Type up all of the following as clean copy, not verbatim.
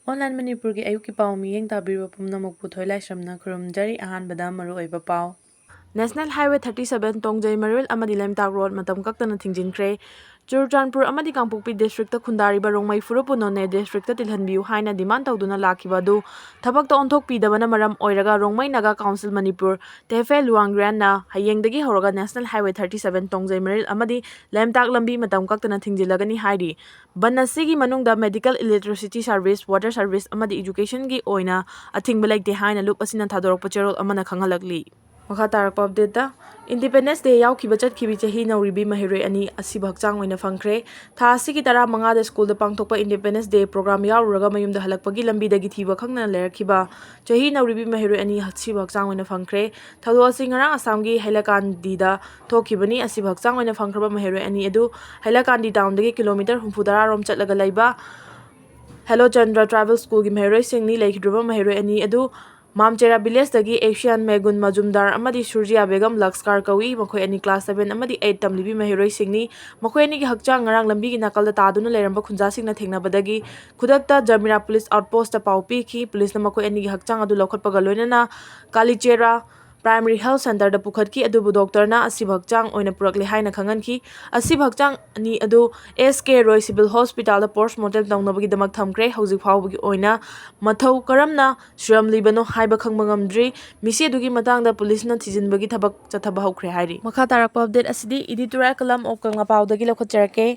Online Manipur की अयुक्की पाव मियेंग ताबिरबा पुमनमक पुथोय लाइश्रमना खुरुमजरी अहानबदा मरुओइबा पाव नेशनल हाईवे 37 तोंगजई मरुल अमदी लेमताक रोड मतम कक्तन थिंजिनख्रे चुरचानपुर अमदी कांगपोकपी डिस्ट्रिक्ट खुंदारिबा रोंगमई फुरुपुनोने डिस्ट्रिक्ट तिलहनबियु हाइना डिमांड तौदुना लाखिबादु थबकत ओंथोकपीदबना मरम ओइरगा रोंगमई नागा काउंसिल मणिपुर तेफे लुआंग्रेनना हयेंगदगी हौरगा नेशनल हाईवे 37 तोंगजई मरुल अमदी लेमताक लंबी मतम कक्तन थिंजिलगनी हाइरी बनसिगी मनुंगदा medical electricity service water service अमदी education की ओइना अथिंगबा लेते हाइना लुप असिना थादोरक पचेरोल अमना खंगलकली मखा तारक अपडेट इंडिपेंडेंस डे याउखिबा चटखिबी चही नौरिबी महेरoi अनि असिबा हक्चांग ओइना फंगख्रे था असिगी 15 दा स्कूल दा पांगथोकपा इंडिपेंडेंस डे प्रोग्राम याउरगा मयुमदा हलकपगी लंबीदगी थीबा खंगना लेरखिबा चही नौरिबी महेरoi अनि असिबा हक्चांग ओइना फंगख्रे थदो असि ngara असमगी हैलाकांदी दा थोखिबनी असिबा हक्चांग ओइना फंगख्रबा महेरoi अनि अदु हैलाकांदी टाउन दगी किलोमीटर 70 रोम चटलगा लैबा हेलो चंद्र ट्राइबल स्कूल की महेरoi सिंगनी लेखिद्रबा महेरoi अनि अदु मामचेरा विलेज दगी एशियन मेगुन मजुमदार अमदी सुरजिया बेगम लक्सकार कवी मखोय अनि क्लास 7 अमदी 8 तमलिबी महेरoi सिंगनी मखोय अनि की हक्चांग ngarang लंबी की नकल तादुना लेरंबा खुंजा सिंगना थेंगनाबदगी खुदकता जमिरा पुलिस आउटपोस्ट पाउ पीखी पुलिस न मखोय अनि की हक्चांग अदु लौखटपगा लोइनना कालीचेरा प्राइमरी हेल्थ सेंटर दा पुखटकी अदुबु डॉक्टर ना असिबा हक्चांग ओइना पुरकले हाइना खंगनकी असिबा हक्चांग अनि अदु एसके रॉय सिविल हॉस्पिटल दा पोस्टमार्टम तौनबगी दमक थमख्रे हौजिक फावबगी ओइना मथौ करमना श्रम लिबनो हाइबा खंगमंगमद्री मिसी अदुगी मतंगदा पुलिस न थिजिनबगी थबक चथबा हौख्रे हाइरी मखा तारक अपडेट असिदी एडिटोरियल कलम ऑफ कंगला पावदगी लखचरके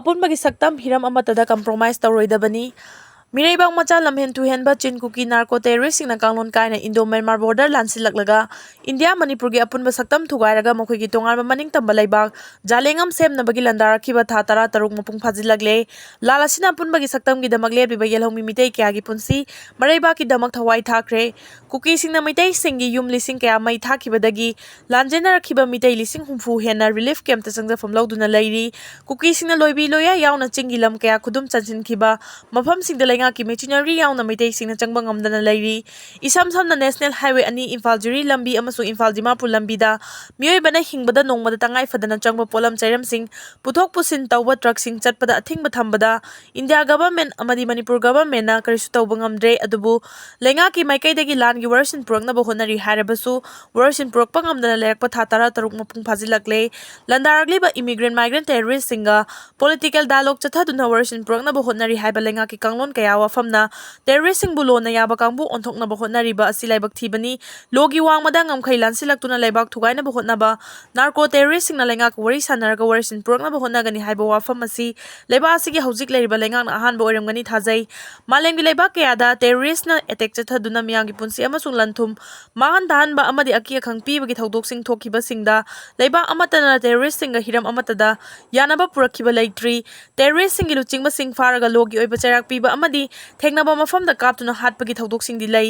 अपुनबगी सक्तम हिरम अमतदा कंप्रोमाइज तौरोइदबनी मिरेबांग मचा लमहेन तुहेनबा चिन कुकी नार्को टेररिस्ट सिंगना कांगलोन कायना इंडो म्यांमार बॉर्डर लांसिलकलगा इंडिया मणिपुर की अपुनबा सक्तम थुगायरगा मखोयगी तोंगानबा मनिंग तंबा लैबाक जालेंगम सेमनबगी लंदारखिबा था 13 तरुक मपुंग फाजिलगले लालासिना अपुनबगी सक्तम की दमक लेबिबा येलहोमी मितै क्यागी पुंसी मरैबा की दमक थवाई थाख्रे कुकी सिंगना मितै सिंगी युम लिसिंग क्या मई थाखिबदगी लांजेनरखिबा मितै लिसिंग हुंफु हेना रिलीफ कैंप ता संगफम लौदुना लैरी कुकी सिंगना लोइबी लोया यावना चिंगी लम क्या खुदुम चंसिनखिबा मफम सिंगदा लेंगा की मेचिनरी यावना मितै सिंगना चंगबा ngamdana लैरी इसम समना नेशनल हाईवे अनि इम्फाल जुरी लंबी अमसु इम्फाल दिमापुर लंबीदा मियोइबना हिंगबदा नोंगमदा तंगाई फदना चंगबा पोलम चैरम सिंग पुथोक पुसिन तौबा ट्रक सिंग चटपदा अथिंगबा थंबदा इंडिया गवर्नमेंट अमदी मणिपुर गवर्नमेंट ना करिसु तौबा ngamdre अदुबु लेंगा की माइकैदगी लानगी वर्सन पुरकनबा होनरी हारबसु वर्सन पुरकपा ngamdana लेरकपा था 13 तरुक मपुंग फाजिलकले लंदारगलिबा इमिग्रेंट माइग्रेंट टेररिस्ट सिंगा पॉलिटिकल डायलॉग चथादुना वर्सन पुरकनबा होनरी हाइबा लेंगा की कांगलोन कया वाफमना टेररिस्ट सिंग बुलोना याबा कांगबु ओंथोकनबा होनरीबा असि लाइबक थीबनी लोगी वांगमदा ngamkhai लानसिलक्तुना लाइबाक थुगाइनबा होनबा नार्को टेररिस्ट सिंगना लेंगा को वरी सानरगा वर्सन पुरकनबा होनगनी हाइबा वाफम असि लेबा असिगी हौजिक लेरिबा लेंगा अहानबा ओइरमगनी थाजै मालेंगी लेबा कयादा टेररिस्ट ना अटैक चथादुना मियांगी पुंसी अमसुंग लंथुम माहन दाहनबा अमदी अकी अखंग पीबगी थौदोक सिंग थोखिबा सिंगदा लेबा अमतना टेररिस्ट सिंगा हिरम अमतदा यानबा पुरखिबा लैट्री टेररिस्ट सिंगी लुचिंगबा सिंग फारगा लोगी ओइबा चराक पीबा अमदी थेंगनबा मफमदा कापतुना हाटपगी थौदोक सिंगदी लै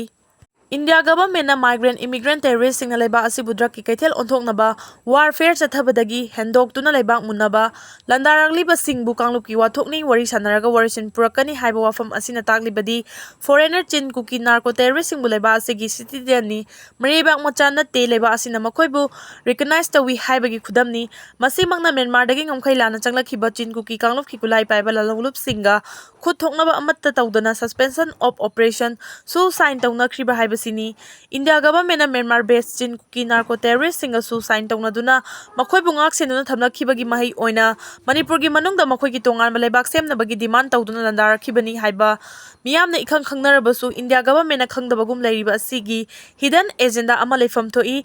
इंडिया गवर्नमेंट ना माइग्रेंट इमिग्रेंट टेररिस्ट सिंगना लेबा असिबु ड्रग की कैथेल ओंथोकनबा वारफेयर चथबदगी हेंदोक्तुना लेबाक मुनबा लंदारगलिबा सिंगबु कांगलुपकी वाथोकनी वरी सानरगा वर्सन पुरकनी हाइबा वाफम असिना ताकलिबदी फॉरेनर चिन कुकी नार्को टेररिस्ट सिंगबु लेबा असिगी सिटीजननी मरेबाक मचा नते लेबा असिना मखोयबु रिकॉग्नाइज तवी हाइबगी खुदमनी मसिमंगना म्यांमारदगी ngamkhai लाना चंगलखिबा चिन कुकी कांगलुपकी कुलाई पाइबा लालंगलुप सिंगा खुद थोकनबा अमत्ता तौदना सस्पेंशन ऑफ ऑपरेशन सु साइन तौनखरिबा हाइबसिनी इंडिया गवर्नमेंट ना म्यांमार बेस्ड चिन कुकी नार्को टेररिस्ट सिंगा सु sign तौनदुना मखोयबु ngaksenuna thamnakibagi mahi oina manipur gi manungda mokhoigi tongan malebak semnabagi demand tawduna landarakibani haiba miyamna ikhang khangnarabasu india government na khangdabagum leiriba asigi hidden agenda ama leifam thoi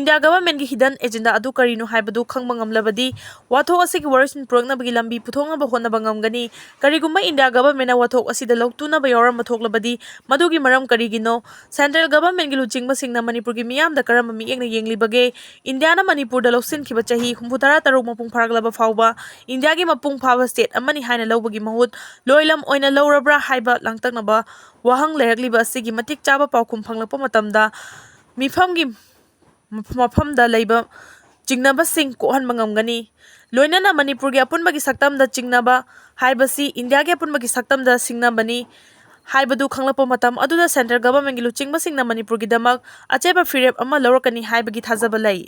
india government gi hidden agenda adu karinu haibadu khangmangamlabadi wathok asigi worsen prognabagi lambi puthongaba honaba ngamgani karigumba india government na wathok asida loktuna ba yoram mathoklabadi madugi maram karigino central government gi luchingba singna manipur gi miyamda karamba mi ekna yenglibage india na manipur da loksin khiba chahi 63 taruk mapung pharaglaba fawba india gi mapung phawa state amani haina lobagi mahut loilam oina lorabra haiba langtaknaba wahang lerakliba asigi matik chaba paukhum phanglakpa matamda mifamgi mafamda leiba jingnaba sing kohan mangamgani loinana manipur gi apunbagi saktamda jingnaba haibasi india gi apunbagi saktamda singnabani हाइबदु खंगलपो मतम अदुदा central government gi luchingba singna manipur gi damak acheba firep ama lawrakani haibagi thajaba lai।